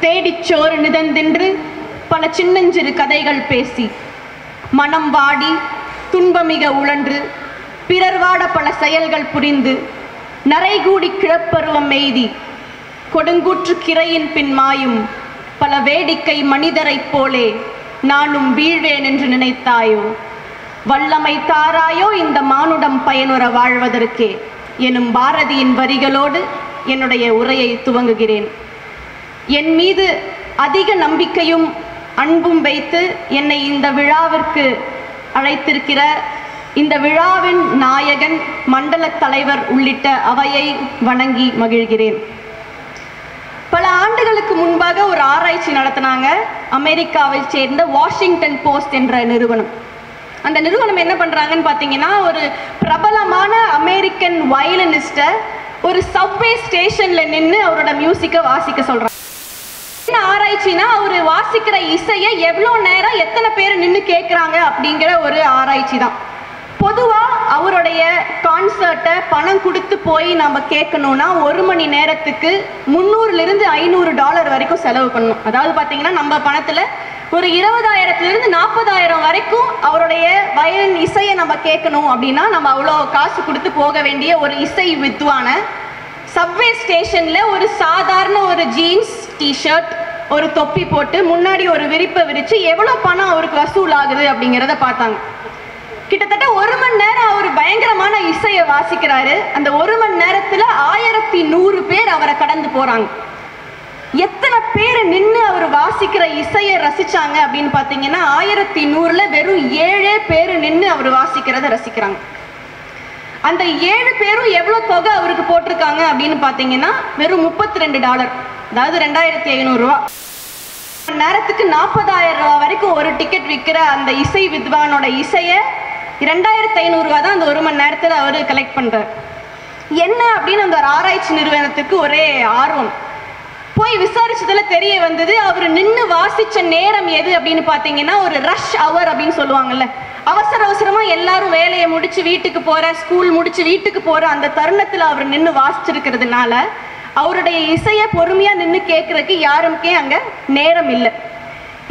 தேடிச்சோறு நிதந்தென்று பல சின்னஞ்சிறு கதைகள் பேசி மனம் வாடி துன்பமிக உழன்று பிறர் வாட பல செயல்கள் புரிந்து நரைகூடி கிழப்பருவம் எய்தி கொடுங்கூற்று கிரையின் பின் மாயும் பல வேடிக்கை மனிதரைப் போலே நானும் வீழ்வேன் என்று நினைத்தாயோ? வல்லமை தாராயோ இந்த மானுடம் பயனுற வாழ்வதற்கே எனும் பாரதியின் வரிகளோடு என்னுடைய உரையை துவங்குகிறேன். என் மீது அதிக நம்பிக்கையும் அன்பும் வைத்து என்னை இந்த விழாவிற்கு அழைத்திருக்கிற இந்த விழாவின் நாயகன் மண்டல தலைவர் உள்ளிட்ட அவையை வணங்கி மகிழ்கிறேன். பல ஆண்டுகளுக்கு முன்பாக ஒரு ஆராய்ச்சி நடத்தினாங்க அமெரிக்காவை சேர்ந்த வாஷிங்டன் போஸ்ட் என்ற நிறுவனம். அந்த நிறுவனம் என்ன பண்றாங்கன்னு பார்த்தீங்கன்னா, ஒரு பிரபலமான அமெரிக்கன் வயலினிஸ்ட்டை ஒரு சப்வே ஸ்டேஷன்ல நின்று அவரோட மியூசிக்கை வாசிக்க சொல்றாங்க. என்ன ஆராய்ச்சினா, அவர் வாசிக்கிற இசையை எவ்வளோ நேரம் எத்தனை பேர் நின்று கேட்குறாங்க அப்படிங்கிற ஒரு ஆராய்ச்சி தான். பொதுவாக அவருடைய கான்சர்ட்டை பணம் கொடுத்து போய் நம்ம கேட்கணும்னா 1 மணி நேரத்துக்கு $300-500 வரைக்கும் செலவு பண்ணணும். அதாவது பார்த்தீங்கன்னா நம்ம பணத்தில் ஒரு 20,000 40,000 வரைக்கும் அவருடைய வயலின் இசையை நம்ம கேட்கணும் அப்படின்னா நம்ம அவ்வளோ காசு கொடுத்து போக வேண்டிய ஒரு இசை வித்வான சப்வே ஸ்டேஷனில் ஒரு சாதாரண ஒரு ஜீன்ஸ் டிஷர்ட் ஒரு தொப்பி போட்டு முன்னாடி ஒரு விரிப்பை விரித்து எவ்வளோ பணம் அவருக்கு வசூல் ஆகுது அப்படிங்கிறத பார்த்தாங்க. கிட்டத்தட்ட 1 மணி நேரம் அவர் பயங்கரமான இசையை வாசிக்கிறாரு. அந்த 1 மணி நேரத்தில் 1100 பேர் அவரை கடந்து போகிறாங்க. எத்தனை பேர் நின்று அவர் வாசிக்கிற இசையை ரசிச்சாங்க அப்படின்னு பார்த்தீங்கன்னா 1100ல் வெறும் 7 பேர் நின்று அவர் வாசிக்கிறத ரசிக்கிறாங்க. அந்த 7 பேரும் எவ்வளோ தொகை அவருக்கு போட்டிருக்காங்க அப்படின்னு பார்த்தீங்கன்னா வெறும் $32, அதாவது 2,500 ரூபா. நேரத்துக்கு 40,000 ரூபா வரைக்கும் ஒரு டிக்கெட் விற்கிற அந்த இசை வித்வானோட இசையை 2,500 ரூபா தான் அந்த 1 மணி நேரத்தில் அவர் கலெக்ட் பண்ணுறார். என்ன அப்படின்னு அந்த ஆராய்ச்சி நிறுவனத்துக்கு ஒரே ஆர்வம். போய் விசாரிச்சதுல தெரிய வந்தது, அவர் நின்று வாசிச்ச நேரம் எது அப்படின்னு பார்த்தீங்கன்னா ஒரு ரஷ் அவர் அப்படின்னு சொல்லுவாங்கல்ல, அவசர அவசரமாக எல்லாரும் வேலையை முடிச்சு வீட்டுக்கு போகிற, ஸ்கூல் முடிச்சு வீட்டுக்கு போகிற அந்த தருணத்தில் அவர் நின்று வாசிச்சிருக்கிறதுனால அவருடைய இசையை பொறுமையாக நின்று கேட்குறதுக்கு யாருக்கே அங்கே நேரம் இல்லை.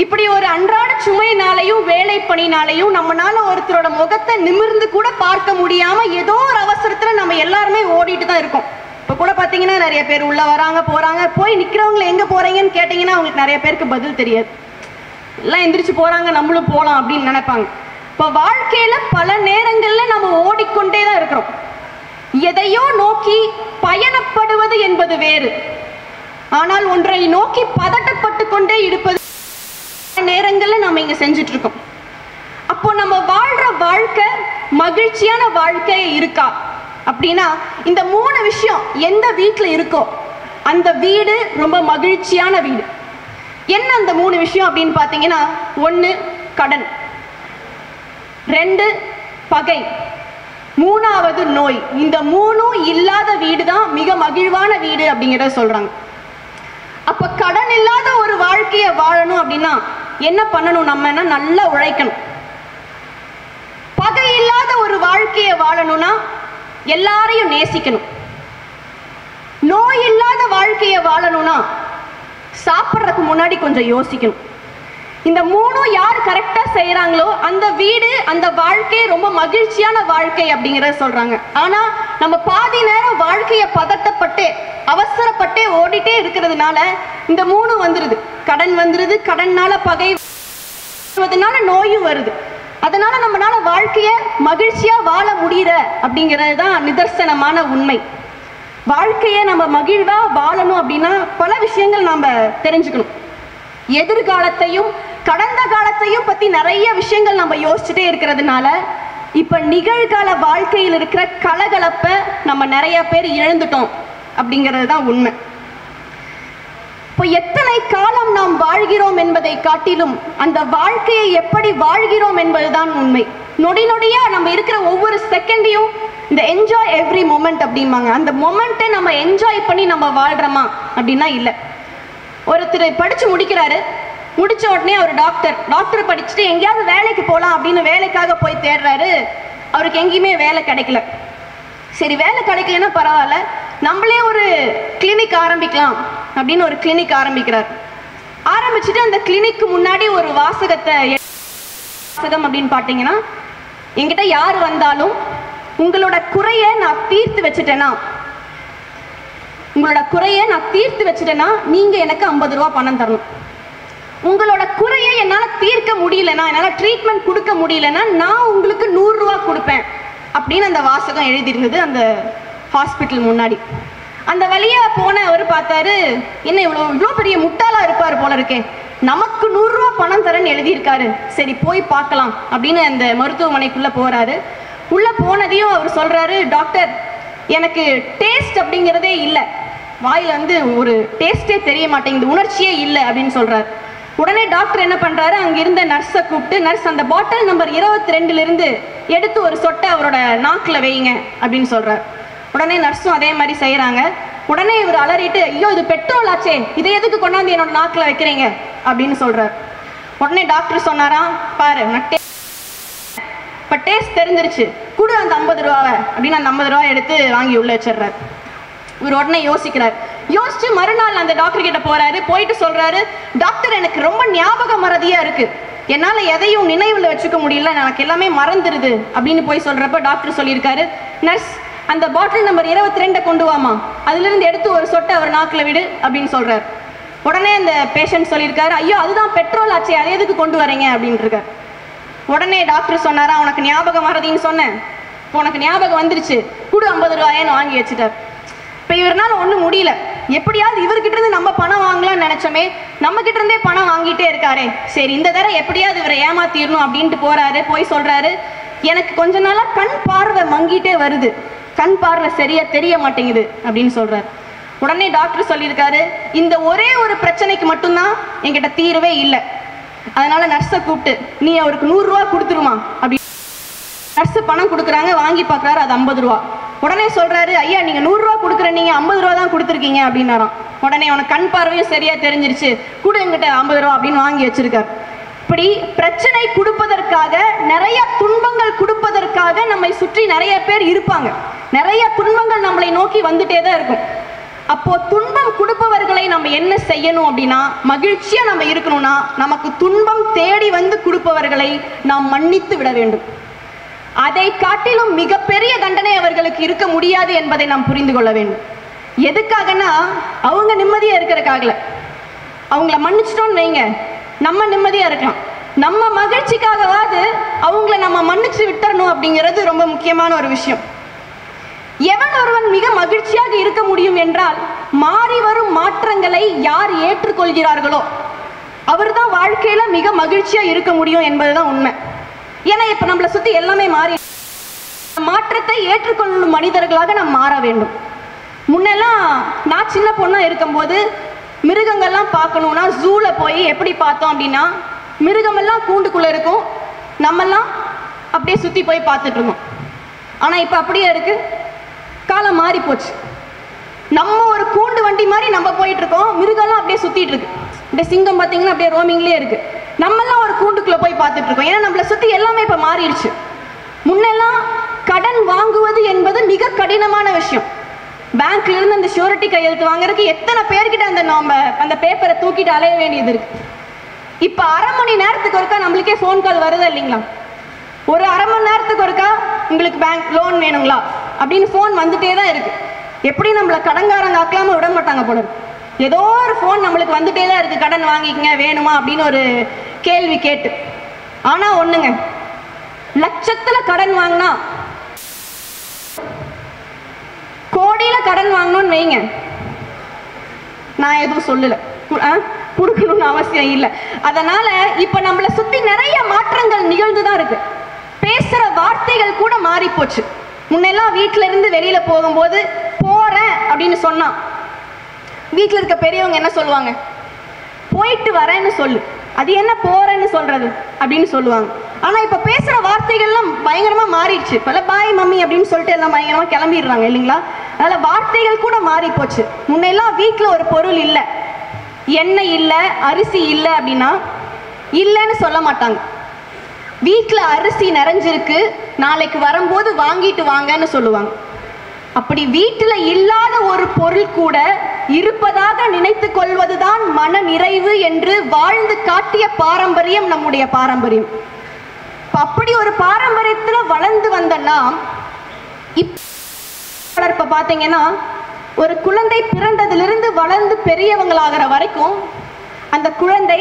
இப்படி ஒரு அன்றாட சுமைனாலையும் வேலை பணினாலையும் நம்மளால ஒருத்தரோட முகத்தை நிமிர்ந்து கூட பார்க்க முடியாமல் ஏதோ ஒரு அவசரத்தில் நம்ம எல்லாருமே ஓடிட்டு தான் இருக்கோம். இப்போ கூட பார்த்தீங்கன்னா நிறைய பேர் உள்ளே வராங்க போகிறாங்க, போய் நிற்கிறவங்களை எங்கே போகிறீங்கன்னு கேட்டிங்கன்னா அவங்களுக்கு நிறைய பேருக்கு பதில் தெரியாது. எல்லாம் எந்திரிச்சு போகிறாங்க, நம்மளும் போகலாம் அப்படின்னு நினைப்பாங்க. இப்போ வாழ்க்கையில் பல நேரங்களில் நம்ம ஓடிக்கொண்டே தான் இருக்கிறோம். எதையோ நோக்கி பயணப்படுவது என்பது வேறு, ஆனால் ஒன்றை நோக்கி பதட்டப்பட்டு கொண்டே இருப்பது நேரங்களில் நம்ம இங்கே செஞ்சுட்டு இருக்கோம். அப்போ நம்ம வாழ்கிற வாழ்க்கை மகிழ்ச்சியான வாழ்க்கை இருக்கா அப்படின்னா இந்த 3 விஷயம் எந்த வீட்டில் இருக்கோ அந்த வீடு ரொம்ப மகிழ்ச்சியான வீடு. என்ன அந்த 3 விஷயம் அப்படின்னு பார்த்தீங்கன்னா, 1 கடன், 2 பகை, 3வது நோய். இந்த 3ம் இல்லாத வீடு தான் மிக மகிழ்வான வீடு அப்படிங்கிறத சொல்றாங்க. அப்ப கடன் இல்லாத ஒரு வாழ்க்கையை வாழணும் அப்படின்னா என்ன பண்ணணும்? நம்ம நல்லா உழைக்கணும். பகை இல்லாத ஒரு வாழ்க்கையை வாழணும்னா எல்லாரையும் நேசிக்கணும். நோய் இல்லாத வாழ்க்கையை வாழணும்னா சாப்பிட்றதுக்கு முன்னாடி கொஞ்சம் யோசிக்கணும். இந்த 3ம் யார் கரெக்டா செய்யறாங்களோ அந்த வீடு அந்த வாழ்க்கை ரொம்ப மகிழ்ச்சியான வாழ்க்கை அப்படிங்கிறத சொல்றாங்க. ஆனா நம்ம பாதி நேரம் வாழ்க்கையை பதட்டப்பட்டு அவசரப்பட்டே ஓடிட்டே இருக்கிறதுனால இந்த 3 வந்துருது. கடன் வந்துருது, கடன்னால பகை, நோயும் வருது. அதனால நம்மளால வாழ்க்கையை மகிழ்ச்சியா வாழ முடியற அப்படிங்கிறது தான் நிதர்சனமான உண்மை. வாழ்க்கையை நம்ம மகிழ்வா வாழணும் அப்படின்னா பல விஷயங்கள் நம்ம தெரிஞ்சுக்கணும். எதிர்காலத்தையும் கடந்த காலத்தையும் பத்தி நிறைய விஷயங்கள் நம்ம யோசிச்சுட்டே இருக்கிறதுனால இப்ப நிகழ்கால வாழ்க்கையில் இருக்கிற கலகலப்பை நம்ம நிறைய பேர் இழந்துட்டோம் அப்படிங்கிறது தான் உண்மை. இப்போ எத்தனை காலம் நாம் வாழ்கிறோம் என்பதை காட்டிலும் அந்த வாழ்க்கையை எப்படி வாழ்கிறோம் என்பதுதான் உண்மை. நொடி நொடியா நம்ம இருக்கிற ஒவ்வொரு செகண்டையும் இந்த என்ஜாய் எவ்ரி மொமெண்ட் அப்படிம்பாங்க. அந்த மொமெண்ட்டை நம்ம என்ஜாய் பண்ணி நம்ம வாழ்றோமா அப்படின்னா இல்லை. ஒருத்தர் படிச்சு முடிக்கிறாரு, முடிச்ச உடனே அவர் டாக்டர் படிச்சுட்டு எங்கேயாவது வேலைக்கு போகலாம் அப்படின்னு வேலைக்காக போய் தேடுறாரு. அவருக்கு எங்கேயுமே வேலை கிடைக்கல. சரி, வேலை கிடைக்கலன்னா பரவாயில்ல, நம்மளே ஒரு கிளினிக் ஆரம்பிக்கலாம் அப்படின்னு ஒரு கிளினிக் ஆரம்பிக்கிறார். ஆரம்பிச்சுட்டு அந்த கிளினிக்கு முன்னாடி ஒரு வாசகம் அப்படின்னு பார்த்தீங்கன்னா, என்கிட்ட யார் வந்தாலும் உங்களோட குறையை நான் தீர்த்து வச்சுட்டேன்னா நீங்க எனக்கு 50 ரூபா பணம் தரணும். உங்களோட குறையை என்னால் தீர்க்க முடியலன்னா, என்னால் ட்ரீட்மெண்ட் கொடுக்க முடியலன்னா நான் உங்களுக்கு 100 ரூபா கொடுப்பேன் அப்படின்னு அந்த வாசகம் எழுதியிருந்தது அந்த ஹாஸ்பிட்டல் முன்னாடி. அந்த வழியா போன அவர் பார்த்தாரு, என்ன இவ்வளோ பெரிய முட்டாளா இருப்பார் போல இருக்கே, நமக்கு 100 ரூபா பணம் தரேன்னு எழுதியிருக்காரு, சரி போய் பார்க்கலாம் அப்படின்னு அந்த மருத்துவமனைக்குள்ள போறாரு. உள்ள போனதையும் அவர் சொல்றாரு, டாக்டர் எனக்கு டேஸ்ட் அப்படிங்கிறதே இல்லை, வாயில ஒரு டேஸ்டே தெரிய மாட்டேங்குது, உணர்ச்சியே இல்லை அப்படின்னு சொல்றாரு. உடனே டாக்டர் என்ன பண்றாரு, அங்க இருந்த நர்ஸை கூப்பிட்டு, நர்ஸ் அந்த பாட்டில் நம்பர் 22 எடுத்து ஒரு சொட்டை அவரோட நாக்கில் வைங்க அப்படின்னு சொல்றாரு. உடனே நர்ஸும் அதே மாதிரி செய்யறாங்க. உடனே இவர் அலறிட்டு, ஐயோ இது பெட்ரோல் ஆச்சே, இதை எதுக்கு கொண்டாந்து என்னோட நாக்கில் வைக்கிறீங்க அப்படின்னு சொல்றாரு. உடனே டாக்டர் சொன்னாராம், பாரு இப்போ டேஸ்ட் தெரிஞ்சிருச்சு, கொடு அந்த 50 ரூபாவை அப்படின்னு அந்த 50 ரூபா எடுத்து வாங்கி உள்ள வச்சிடுறாரு. இவர் உடனே யோசிக்கிறார். யோசிச்சு மறுநாள் அந்த டாக்டர் கிட்ட போறாரு. போயிட்டு சொல்றாரு, டாக்டர் எனக்கு ரொம்ப ஞாபக மறதியா இருக்கு, என்னால எதையும் நினைவுல வச்சுக்க முடியல, எனக்கு எல்லாமே மறந்துடுது அப்படின்னு போய் சொல்றப்ப டாக்டர் சொல்லியிருக்காரு, நர்ஸ் அந்த பாட்டில் நம்பர் 22 கொண்டு வாமா, அதுல இருந்து எடுத்து ஒரு சொட்டை அவர் நாக்குல விடு அப்படின்னு சொல்றாரு. உடனே அந்த பேஷண்ட் சொல்லியிருக்காரு, ஐயோ அதுதான் பெட்ரோல் ஆச்சே, அதை எதுக்கு கொண்டு வரீங்க அப்படின்னு இருக்காரு. உடனே டாக்டர் சொன்னாரா, உனக்கு ஞாபகம் மறதின்னு சொன்னேன், உனக்கு ஞாபகம் வந்துருச்சு, கொடு 50 ரூபாயன்னு வாங்கி வச்சுட்டார். இப்போ இவரால் ஒன்றும் முடியல, எப்படியாவது இவர்கிட்ட இருந்து நம்ம பணம் வாங்கலாம்னு நினைச்சோமே, நம்ம கிட்ட இருந்தே பணம் வாங்கிட்டே இருக்காரே, சரி இந்த தடவை எப்படியாவது இவரை ஏமாத்திடணும் அப்படின்ட்டு போறாரு. போய் சொல்றாரு, எனக்கு கொஞ்ச நாளா கண் பார்வை மங்கிட்டே வருது, கண் பார்வை சரியா தெரிய மாட்டேங்குது அப்படின்னு சொல்றாரு. உடனே டாக்டர் சொல்லியிருக்காரு, இந்த ஒரே ஒரு பிரச்சனைக்கு மட்டும்தான் என்கிட்ட தீர்வே இல்லை, அதனால நர்ஸை கூப்பிட்டு நீ அவருக்கு 100 ரூபா கொடுத்துருமா அப்படி. நர்ஸு பணம் கொடுக்குறாங்க, வாங்கி பார்க்குறாரு, அது 50 ரூபா. உடனே சொல்றாரு, ஐயா நீங்க 100 ரூபா கொடுக்குற, நீங்க 50 ரூபா தான் கொடுத்துருக்கீங்க அப்படின்னாராம். உடனே உனக்கு கண் பார்வையும் சரியா தெரிஞ்சிருச்சு, கூட எங்கிட்ட 50 ரூபா அப்படின்னு வாங்கி வச்சிருக்காரு. இப்படி பிரச்சனை கொடுப்பதற்காக, நிறைய துன்பங்கள் கொடுப்பதற்காக நம்மை சுற்றி நிறைய பேர் இருப்பாங்க. நிறைய துன்பங்கள் நம்மளை நோக்கி வந்துட்டே தான் இருக்கும். அப்போ துன்பம் கொடுப்பவர்களை நம்ம என்ன செய்யணும் அப்படின்னா, மகிழ்ச்சியா நம்ம இருக்கணும்னா நமக்கு துன்பம் தேடி வந்து கொடுப்பவர்களை நாம் மன்னித்து விட வேண்டும். அதை காட்டிலும் மிகப்பெரிய தண்டனை அவர்களுக்கு இருக்க முடியாது என்பதை நாம் புரிந்து கொள்ள வேண்டும். எதுக்காகனா, அவங்க நிம்மதியா இருக்கிறதுக்காகல. அவங்கள மன்னிச்சிட்டோன்னு வைங்க, நம்ம நிம்மதியா இருக்கலாம். நம்ம மகிழ்ச்சிக்காகவாது அவங்கள நம்ம மன்னிச்சு விட்டுறணும் அப்படிங்கிறது ரொம்ப முக்கியமான ஒரு விஷயம். எவன் ஒருவன் மிக மகிழ்ச்சியாக இருக்க முடியும் என்றால், மாறி வரும் மாற்றங்களை யார் ஏற்றுக்கொள்கிறார்களோ அவர்தான் வாழ்க்கையில மிக மகிழ்ச்சியா இருக்க முடியும் என்பதுதான் உண்மை. ஏன்னா இப்ப நம்மளை சுத்தி எல்லாமே மாறி, மாற்றத்தை ஏற்றுக்கொள்ளும் மனிதர்களாக நாம் மாற வேண்டும். முன்னெல்லாம் நான் சின்ன பொண்ணா இருக்கும்போது மிருகங்கள்லாம் பார்க்கணும்னா ஜூல போய் எப்படி பார்த்தோம் அப்படின்னா, மிருகமெல்லாம் கூண்டுக்குள்ள இருக்கும், நம்மெல்லாம் அப்படியே சுத்தி போய் பார்த்துட்டு இருந்தோம். ஆனா இப்ப அப்படியே இருக்கு, காலம் மாறி போச்சு. நம்ம ஒரு கூண்டு வண்டி மாதிரி நம்ம போயிட்டு இருக்கோம், மிருகம்லாம் அப்படியே சுத்திட்டு இருக்கு. இந்த சிங்கம் பார்த்தீங்கன்னா அப்படியே ரோமிங்லேயே இருக்கு, நம்மெல்லாம் ஒரு கூண்டுக்குள்ள போய் பார்த்துட்டு இருக்கோம். ஏன்னா நம்மளை சுத்தி எல்லாமே இப்ப மாறிடுச்சு. முன்னெல்லாம் கடன் வாங்குவது என்பது மிக கடினமான விஷயம். பேங்க்ல இருந்து அந்த ஷூரிட்டி கையெழுத்து வாங்குறதுக்கு எத்தனை பேர்கிட்ட அந்த பேப்பரை தூக்கிட்டு அலைய வேண்டியது இருக்கு. இப்ப அரை மணி நேரத்துக்கு ஒருக்கா நம்மளுக்கே ஃபோன் கால் வருதா இல்லைங்களா? ஒரு அரை மணி நேரத்துக்கு ஒருக்கா உங்களுக்கு பேங்க் லோன் வேணுங்களா அப்படின்னு ஃபோன் வந்துட்டே தான் இருக்கு. எப்படி நம்மளை கடன்காரங்க ஆக்கலாம விட மாட்டாங்க போல இருக்கு. ஏதோ ஒரு ஃபோன் நம்மளுக்கு வந்துட்டே தான் இருக்கு, கடன் வாங்கிக்கங்க வேணுமா அப்படின்னு ஒரு கேள்வி கேட்டு. ஆனா ஒண்ணுங்க, லட்சத்துல கடன் வாங்கினா, கோடியில கடன் வாங்கணும்னு வைங்க, நான் எதுவும் சொல்லல, கொடுக்கணும்னு அவசியம் இல்லை. அதனால இப்ப நம்மளை சுத்தி நிறைய மாற்றங்கள் நிகழ்ந்துதான் இருக்கு. பேசுற வார்த்தைகள் கூட மாறி போச்சு. முன்னெல்லாம் வீட்டுல இருந்து வெளியில போகும்போது போறேன் அப்படின்னு சொன்னா வீட்டுல இருக்க பெரியவங்க என்ன சொல்லுவாங்க, போயிட்டு வரேன்னு சொல்லு, அது என்ன போறேன்னு சொல்றது அப்படின்னு சொல்லுவாங்க. ஆனா இப்ப பேசுற வார்த்தைகள்லாம் பயங்கரமா மாறிடுச்சு. இப்ப பாய் மம்மி அப்படின்னு சொல்லிட்டு எல்லாம் பயங்கரமா கிளம்பிடுறாங்க இல்லைங்களா? அதனால வார்த்தைகள் கூட மாறி போச்சு. முன்னெல்லாம் வீட்டுல ஒரு பொருள் இல்லை, எண்ணெய் இல்லை, அரிசி இல்லை அப்படின்னா இல்லைன்னு சொல்ல மாட்டாங்க. வீட்டுல அரிசி நிறைஞ்சிருக்கு, நாளைக்கு வரும்போது வாங்கிட்டு வாங்கன்னு சொல்லுவாங்க. அப்படி வீட்டுல இல்லாத ஒரு பொருள் கூட இருப்பதாக நினைத்து கொள்வதுதான் மன நிறைவு என்று வாழ்ந்து காட்டிய பாரம்பரியம் நம்முடைய பாரம்பரியம். அப்படி ஒரு பாரம்பரியத்துல வளர்ந்து வந்த நாம் இப்ப பாத்தீங்கன்னா ஒரு குழந்தை பிறந்ததிலிருந்து வளர்ந்து பெரியவங்களாகிற வரைக்கும் அந்த குழந்தை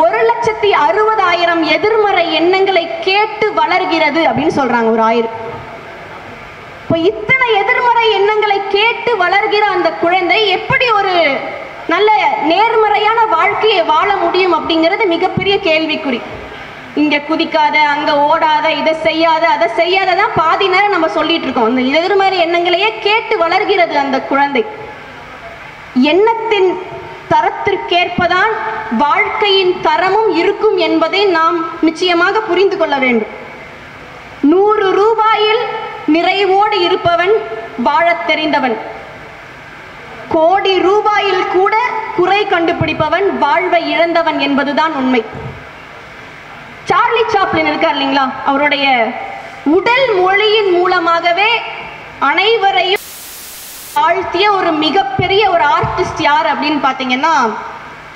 1,60,000 எதிர்மறை எண்ணங்களை கேட்டு வளர்கிறது அப்படின்னு சொல்றாங்க. ஒரு 1000 இப்போ இத்தனை எதிர்மறை எண்ணங்களை கேட்டு வளர்கிற அந்த குழந்தை எப்படி ஒரு நல்ல நேர்மறையான வாழ்க்கையை வாழ முடியும் அப்படிங்கிறது மிகப்பெரிய கேள்விக்குறி. இங்க குதிக்காத, அங்க ஓடாத, இதை செய்யாத, அதை செய்யாததான் பாதி நேரம் நம்ம சொல்லிட்டு இருக்கோம். அந்த எதிர்மறை எண்ணங்களையே கேட்டு வளர்கிறது அந்த குழந்தை. எண்ணத்தின் தரத்திற்கேற்பதான் வாழ்க்கையின் தரமும் இருக்கும் என்பதை நாம் நிச்சயமாக புரிந்து கொள்ள வேண்டும். 100 ரூபாயில் நிறைவோடு இருப்பவன் வாழத் தெரிந்தவன். 1 கோடி ரூபாயில் கூட குறை கண்டுபிடிப்பவன் வாழ்வை இழந்தவன் என்பதுதான் உண்மை. சார்லி சாப்ளின் இருக்கார் இல்லைங்களா, அவருடைய உடல் மொழியின் மூலமாகவே அனைவரையும் வாழ்த்திய ஒரு மிகப்பெரிய ஒரு ஆர்டிஸ்ட் யார் அப்படின்னு பார்த்தீங்கன்னா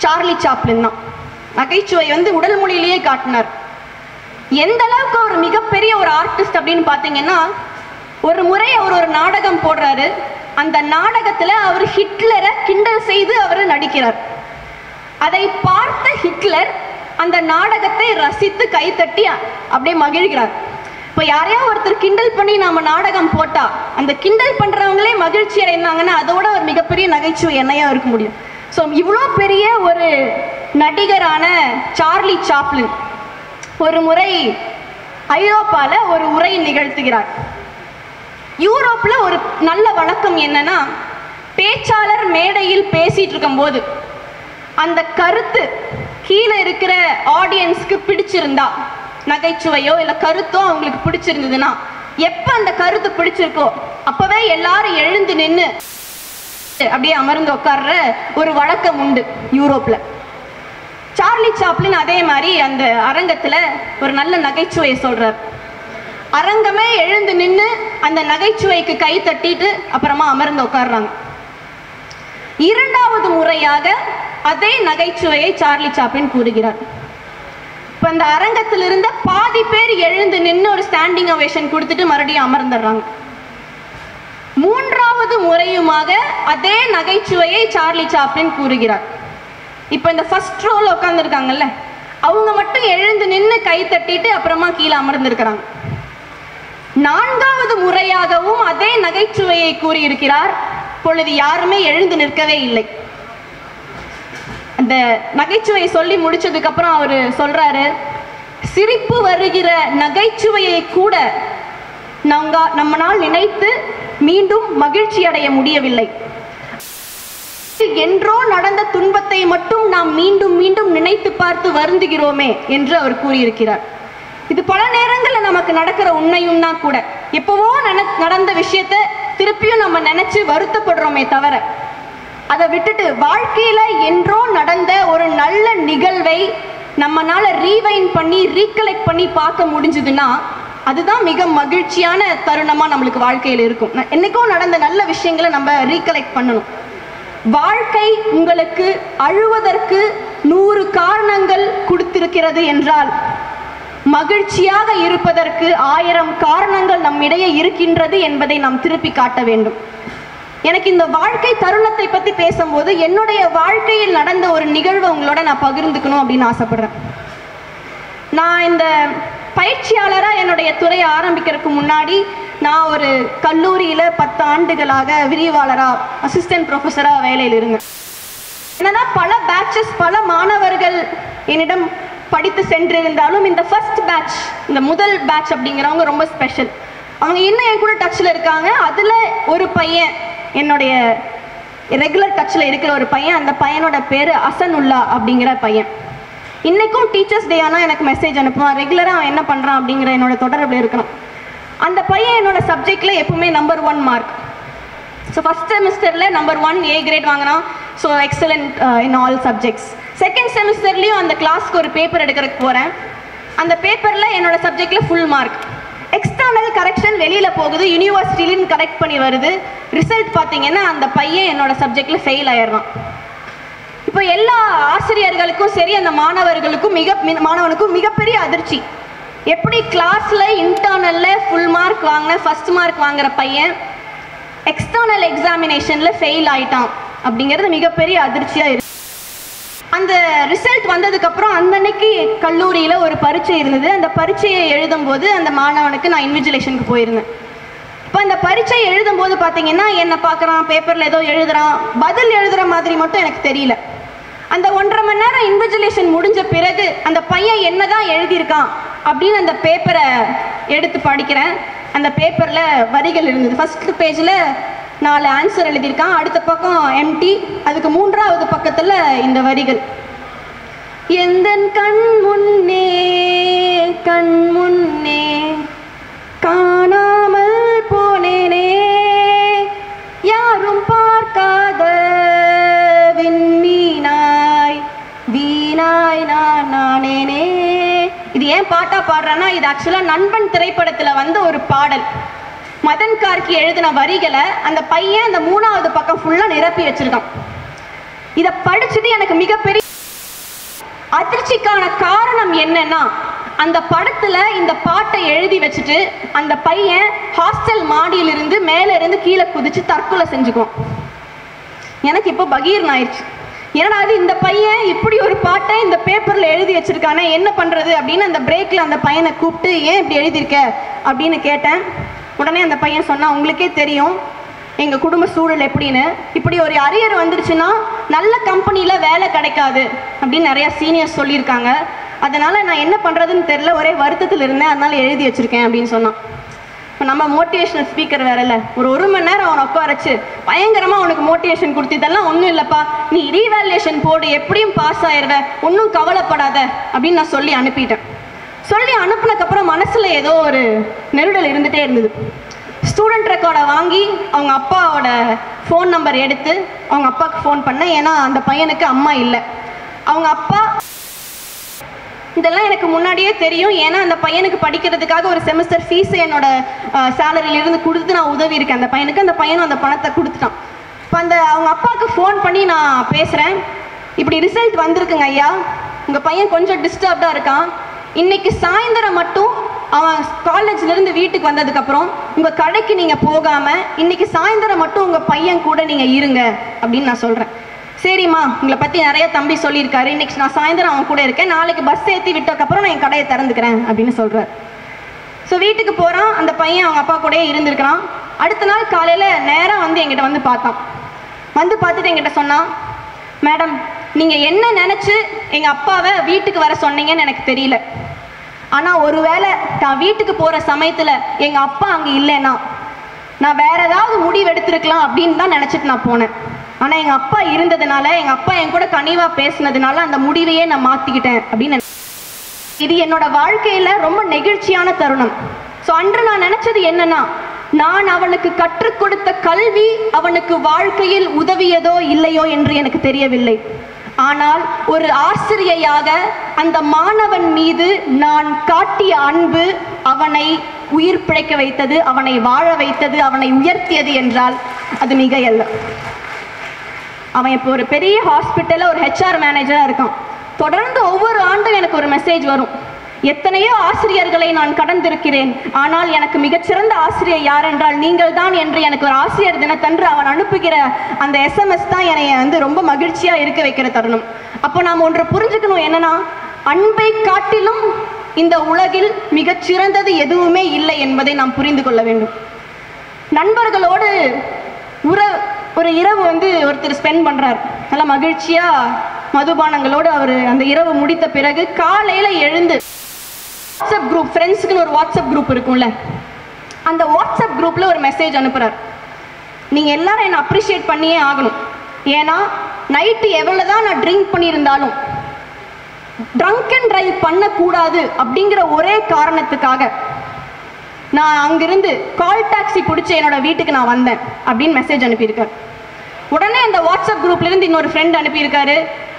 சார்லி சாப்ளின் தான். நகைச்சுவை உடல் மொழியிலேயே காட்டினார். எந்த அளவுக்கு ஒரு மிகப்பெரிய ஒரு ஆர்டிஸ்ட் அப்படின்னு பார்த்தீங்கன்னா, ஒரு முறை அவர் ஒரு நாடகம் போடுறாரு. அந்த நாடகத்துல அவர் ஹிட்லரை கிண்டல் செய்து அவர் நடிக்கிறார். அதை பார்த்த ஹிட்லர் அந்த நாடகத்தை ரசித்து கைத்தட்டி அப்படியே மகிழ்கிறார். இப்போ யாரையோ ஒருத்தர் கிண்டல் பண்ணி நாம நாடகம் போட்டா அந்த கிண்டல் பண்றவங்களே மகிழ்ச்சி அடைந்தாங்கன்னா அதோட ஒரு மிகப்பெரிய நகைச்சுவை என்னையா இருக்க முடியும். ஸோ இவ்வளோ பெரிய ஒரு நடிகரான சார்லி சாப்ளின் ஒரு முறை ஐரோப்பால ஒரு உரை நிகழ்த்துகிறார். யூரோப்ல ஒரு நல்ல வழக்கம் என்னன்னா, பேச்சாளர் மேடையில் பேசிட்டு இருக்கும் போது அந்த கருத்து கீழே இருக்கிற ஆடியன்ஸ்க்கு பிடிச்சிருந்தா, நகைச்சுவையோ இல்ல கருத்தோ அவங்களுக்கு பிடிச்சிருந்ததுன்னா, எப்ப அந்த கருத்து பிடிச்சிருக்கோ அப்பவே எல்லாரும் எழுந்து நின்று அப்படியே அமர்ந்து உட்கார்ற ஒரு வழக்கம் உண்டு யூரோப்ல. சார்லி சாப்ளின் அதே மாதிரி அந்த அரங்கத்துல ஒரு நல்ல நகைச்சுவையை சொல்றார். அரங்கமே எழுந்து நின்று அந்த நகைச்சுவைக்கு கை தட்டிட்டு அப்புறமா அமர்ந்து உட்கார்றாங்க. 2வது முறையாக அதே நகைச்சுவையை சார்லி சாப்ளின் கூறுகிறார். இப்ப அந்த அரங்கத்தில் இருந்த பாதி பேர் எழுந்து நின்று ஒரு ஸ்டாண்டிங் ஓவேஷன் கொடுத்துட்டு மறுபடியும் அமர்ந்துடுறாங்க. 3வது முறையுமாக அதே நகைச்சுவையை சார்லி சாப்ளின் கூறுகிறார். இப்ப இந்த ஃபர்ஸ்ட் ரோல உட்கார்ந்துருக்காங்கல்ல, அவங்க மட்டும் எழுந்து நின்று கை தட்டிட்டு அப்புறமா கீழே அமர்ந்திருக்கிறாங்க. 4வது முறையாகவும் அதே நகைச்சுவையை கூறியிருக்கிறார். பொழுது யாருமே எழுந்து நிற்கவே இல்லை. அந்த நகைச்சுவையை சொல்லி முடிச்சதுக்கு அப்புறம் அவரு சொல்றாரு, சிரிப்பு வருகிற நகைச்சுவையை கூட நம்மால் நினைத்து மீண்டும் மகிழ்ச்சி அடைய முடியவில்லை. என்றோ நடந்த துன்பத்தை மட்டும் நாம் மீண்டும் மீண்டும் நினைத்து பார்த்து வருந்துகிறோமே என்று அவர் கூறியிருக்கிறார். இது பல நேரங்களில் நமக்கு நடக்கிற உண்மையும் தான் கூட. எப்பவோ நடந்த விஷயத்தை திருப்பியும் நம்ம நினைச்சு வருத்தப்படுறோமே தவிர, அதை விட்டுட்டு வாழ்க்கையில என்றோ நடந்த ஒரு நல்ல நிகழ்வை நம்மனால ரீவைண்ட் பண்ணி ரீகலெக்ட் பண்ணி பார்க்க முடிஞ்சதுன்னா அதுதான் மிக மகிழ்ச்சியான தருணமா நம்மளுக்கு வாழ்க்கையில் இருக்கும். என்னைக்கோ நடந்த நல்ல விஷயங்களை நம்ம ரீகலெக்ட் பண்ணணும். வாழ்க்கை உங்களுக்கு அழுவதற்கு 100 காரணங்கள் கொடுத்திருக்கிறது என்றால், மகிழ்ச்சியாக இருப்பதற்கு 1000 காரணங்கள் நம்மிடையே இருக்கின்றது என்பதை நாம் திருப்பி காட்ட வேண்டும். எனக்கு இந்த வாழ்க்கை தருணத்தை பத்தி பேசும்போது என்னுடைய வாழ்க்கையில் நடந்த ஒரு நிகழ்வை உங்களோட நான் பகிர்ந்துக்கணும் அப்படின்னு ஆசைப்படுறேன். நான் இந்த பயிற்சியாளராக என்னுடைய துறையை ஆரம்பிக்கிறதுக்கு முன்னாடி நான் ஒரு கல்லூரியில 10 ஆண்டுகளாக விரிவாளராக அசிஸ்டன்ட் ப்ரொஃபஸராக வேலையில் இருந்தேன். என்னதான் பல பேட்சஸ் பல மாணவர்கள் என்னிடம் படித்து சென்றிருந்தாலும் இந்த ஃபர்ஸ்ட் பேட்ச், இந்த முதல் பேட்ச் அப்படிங்கிறவங்க ரொம்ப ஸ்பெஷல். அவங்க இன்னும் என் கூட டச்சில் இருக்காங்க. அதில் ஒரு பையன் என்னுடைய ரெகுலர் டச்சில் இருக்கிற ஒரு பையன். அந்த பையனோட பேர் அசனுல்லா அப்படிங்கிற பையன். இன்றைக்கும் டீச்சர்ஸ் டே ஆனால் எனக்கு மெசேஜ் அனுப்புவான். ரெகுலராக அவன் என்ன பண்ணுறான் அப்படிங்கிற என்னோட தொடர்பில் இருக்கணும். அந்த பையன் என்னோட சப்ஜெக்டில் எப்பவுமே நம்பர் 1 மார்க். ஸோ ஃபஸ்ட் செமிஸ்டரில் நம்பர் 1 A கிரேட் வாங்கினான். So excellent in all subjects. Second செமிஸ்டர்லேயும் அந்த கிளாஸ்க்கு ஒரு பேப்பர் எடுக்கிறதுக்கு போகிறேன். அந்த பேப்பரில் என்னோட சப்ஜெக்டில் full mark. Extra internal correction வெளியில போகுது, யூனிவர்சிட்டியிலும் கரெக்ட் பண்ணி வருது. ரிசல்ட் பார்த்தீங்கன்னா அந்த பையன் என்னோட சப்ஜெக்ட்ல ஃபெயில் ஆயிடுறான். இப்போ எல்லா ஆசிரியர்களுக்கும் சரி அந்த மாணவனுக்கும் மிகப்பெரிய அதிர்ச்சி. எப்படி கிளாஸ்ல இன்டர்னல்ல ஃபுல் மார்க் வாங்கின ஃபர்ஸ்ட் மார்க் வாங்குற பையன் எக்ஸ்டர்னல் எக்ஸாமினேஷன்ல ஃபெயில் ஆயிட்டான் அப்படிங்கிறது மிகப்பெரிய அதிர்ச்சியா இருக்கு. அந்த ரிசல்ட் வந்ததுக்கு அப்புறம் அன்னைக்கு கல்லூரியில ஒரு பரீட்சை இருந்தது. அந்த பரீட்சையை எழுதும் போது அந்த மாணவனுக்கு நான் இன்விஜிலேஷனுக்கு போயிருந்தேன். இப்போ அந்த பரீட்சை எழுதும் போது பார்த்தீங்கன்னா என்ன பார்க்குறான், பேப்பர்ல ஏதோ எழுதுறான், பதில் எழுதுற மாதிரி மட்டும் எனக்கு தெரியல. அந்த 1.5 மணி நேரம் இன்விஜிலேஷன் முடிஞ்ச பிறகு அந்த பையன் என்னதான் எழுதியிருக்கான் அப்படின்னு அந்த பேப்பரை எடுத்து படிக்கிறேன். அந்த பேப்பர்ல வரிகள் இருந்தது. ஃபர்ஸ்ட் பேஜ்ல 4 ஆன்சர் எழுதியிருக்கான், அடுத்த பக்கம் எம்டி, அதுக்கு 3வது பக்கத்துல இந்த வரிகள். எந்தன் கண் முன்னே காணாமல் போனேனே, யாரும் பார்க்காத விண்மீனாய் வீணாய் நான் நானேனே. இது ஏன் பாட்டா பாடுறேன்னா, இது ஆக்சுவலா நண்பன் திரைப்படத்துல வந்து ஒரு பாடல். மதன் கார்கி எழுதின வரிகளை அந்த பையன் அந்த 3வது பக்கம் ஃபுல்லா நிரப்பி வச்சிருக்கான். இதை படிச்சுட்டு எனக்கு மிகப்பெரிய அதிர்ச்சிக்கான காரணம் என்னன்னா, அந்த படத்துல இந்த பாட்டை எழுதி வச்சுட்டு அந்த பையன் ஹாஸ்டல் மாடியிலிருந்து மேல இருந்து கீழே குதிச்சு தற்கொலை செஞ்சுக்குவான். எனக்கு இப்போ பகீர்னு ஆயிடுச்சு. ஏன்னா அது இந்த பையன் இப்படி ஒரு பாட்டை இந்த பேப்பர்ல எழுதி வச்சிருக்கானே, என்ன பண்றது அப்படின்னு அந்த பிரேக்ல அந்த பையனை கூப்பிட்டு ஏன் இப்படி எழுதியிருக்க அப்படின்னு கேட்டேன். உடனே அந்த பையன் சொன்னா, உங்களுக்கே தெரியும் எங்கள் குடும்ப சூழல் எப்படின்னு, இப்படி ஒரு அரியர் வந்துருச்சுன்னா நல்ல கம்பெனியில் வேலை கிடைக்காது அப்படின்னு நிறையா சீனியர்ஸ் சொல்லியிருக்காங்க. அதனால் நான் என்ன பண்ணுறதுன்னு தெரில, ஒரே வருத்தத்தில் இருந்தேன், அதனால் எழுதி வச்சுருக்கேன் அப்படின்னு சொன்னான். இப்போ நம்ம மோட்டிவேஷனல் ஸ்பீக்கர் வேற இல்லை, ஒரு மணி நேரம் அவனை உட்காரச்சு பயங்கரமாக அவனுக்கு மோட்டிவேஷன் கொடுத்து, இதெல்லாம் ஒன்றும் இல்லைப்பா, நீ ரீவேல்யூஷன் போடு, எப்படியும் பாஸ் ஆயிடுவ, ஒன்றும் கவலைப்படாத அப்படின்னு நான் சொல்லி அனுப்பிட்டேன். சொல்லி அனுப்புனதுக்கப்புறம் மனசில் ஏதோ ஒரு நெருடல் இருந்துகிட்டே இருந்தது. ஸ்டூடெண்ட் ரெக்கார்டை வாங்கி அவங்க அப்பாவோட ஃபோன் நம்பர் எடுத்து அவங்க அப்பாவுக்கு ஃபோன் பண்ணேன். ஏன்னா அந்த பையனுக்கு அம்மா இல்லை. அவங்க அப்பா, இதெல்லாம் எனக்கு முன்னாடியே தெரியும், ஏன்னா அந்த பையனுக்கு படிக்கிறதுக்காக ஒரு செமஸ்டர் ஃபீஸ் என்னோட சேலரியிலிருந்து கொடுத்து நான் உதவி இருக்கேன் அந்த பையனுக்கு. அந்த பையனும் அந்த பணத்தை கொடுத்துட்டான். இப்போ அவங்க அப்பாவுக்கு ஃபோன் பண்ணி நான் பேசுகிறேன், இப்படி ரிசல்ட் வந்திருக்குங்க ஐயா, உங்கள் பையன் கொஞ்சம் டிஸ்டர்ப்டாக இருக்கான், இன்னைக்கு சாயந்தரம் மட்டும் அவன் காலேஜ்லேருந்து வீட்டுக்கு வந்ததுக்கப்புறம் உங்கள் கடைக்கு நீங்கள் போகாமல் இன்னைக்கு சாயந்தரம் மட்டும் உங்கள் பையன் கூட நீங்கள் இருங்க அப்படின்னு நான் சொல்கிறேன். சரிம்மா, உங்களை பற்றி நிறைய தம்பி சொல்லியிருக்காரு, இன்னைக்கு நான் சாயந்தரம் அவன் கூட இருக்கேன், நாளைக்கு பஸ் ஏற்றி விட்டதுக்கப்புறம் நான் என் கடையை திறந்துக்கிறேன் அப்படின்னு சொல்கிறார். ஸோ வீட்டுக்கு போகிறான், அந்த பையன் அவங்க அப்பா கூடயே இருந்திருக்கிறான். அடுத்த நாள் காலையில் நேராக வந்து என்கிட்ட வந்து பார்த்தான். வந்து பார்த்துட்டு என்கிட்ட சொன்னான், மேடம் நீங்கள் என்ன நினச்சி எங்கள் அப்பாவை வீட்டுக்கு வர சொன்னீங்கன்னு எனக்கு தெரியல, ஆனால் ஒருவேளை நான் வீட்டுக்கு போகிற சமயத்தில் எங்கள் அப்பா அங்கே இல்லைன்னா நான் வேற ஏதாவது முடிவு எடுத்திருக்கலாம் அப்படின்னு தான் நினச்சிட்டு நான் போனேன். ஆனால் எங்கள் அப்பா இருந்ததுனால, எங்கள் அப்பா என் கூட கனிவாக பேசினதுனால அந்த முடிவையே நான் மாற்றிக்கிட்டேன் அப்படின்னு. இது என்னோட வாழ்க்கையில் ரொம்ப நெகிழ்ச்சியான தருணம். ஸோ அன்று நான் நினச்சது என்னன்னா, நான் அவனுக்கு கற்றுக் கொடுத்த கல்வி அவனுக்கு வாழ்க்கையில் உதவியதோ இல்லையோ என்று எனக்கு தெரியவில்லை. ஆனால் ஒரு ஆசிரியையாக அந்த மாணவன் மீது நான் காட்டிய அன்பு அவனை உயிர் பிழைக்க வைத்தது, அவனை வாழ வைத்தது, அவனை உயர்த்தியது என்றால் அது மிகையல்ல. அவன் இப்போ ஒரு பெரிய ஹாஸ்பிட்டலில் ஒரு HR மேனேஜராக இருக்கான். தொடர்ந்து ஒவ்வொரு ஆண்டும் எனக்கு ஒரு மெசேஜ் வரும், எத்தனையோ ஆசிரியர்களை நான் கடந்திருக்கிறேன், ஆனால் எனக்கு மிகச்சிறந்த ஆசிரியர் யார் என்றால் நீங்கள் தான் என்று எனக்கு ஒரு ஆசிரியர் தினத்தன்று அவன் அனுப்புகிற அந்த SMS தான் என்னை வந்து ரொம்ப மகிழ்ச்சியாக இருக்க வைக்கிற தருணம். அப்போ நாம் ஒன்று புரிஞ்சுக்கணும், என்னன்னா அன்பை காட்டிலும் இந்த உலகில் மிகச்சிறந்தது எதுவுமே இல்லை என்பதை நாம் புரிந்து கொள்ள வேண்டும். நண்பர்களோடு ஒரு இரவு வந்து ஒருத்தர் ஸ்பெண்ட் பண்ணுறார், நல்லா மகிழ்ச்சியாக மதுபானங்களோடு. அவர் அந்த இரவு முடித்த பிறகு காலையில் எழுந்து வாட்ஸ்அப் குரூப், ஃப்ரெண்ட்ஸுக்குன்னு ஒரு வாட்ஸ்அப் குரூப் இருக்கும்ல, அந்த வாட்ஸ்அப் குரூப்பில் ஒரு மெசேஜ் அனுப்புகிறார், நீங்கள் எல்லாரும் என்னை அப்ரிஷியேட் பண்ணியே ஆகணும், ஏன்னா நைட்டு எவ்வளோ தான் நான் ட்ரிங்க் பண்ணியிருந்தாலும் ட்ரங்க் அண்ட் ட்ரைவ் பண்ணக்கூடாது அப்படிங்கிற ஒரே காரணத்துக்காக நான் அங்கிருந்து கால் டாக்ஸி பிடிச்சி என்னோட வீட்டுக்கு நான் வந்தேன் அப்படின்னு மெசேஜ் அனுப்பியிருக்கார். உடனே அந்த வாட்ஸ்அப் குரூப்லேருந்து இன்னொரு ஃப்ரெண்ட் அனுப்பியிருக்காரு,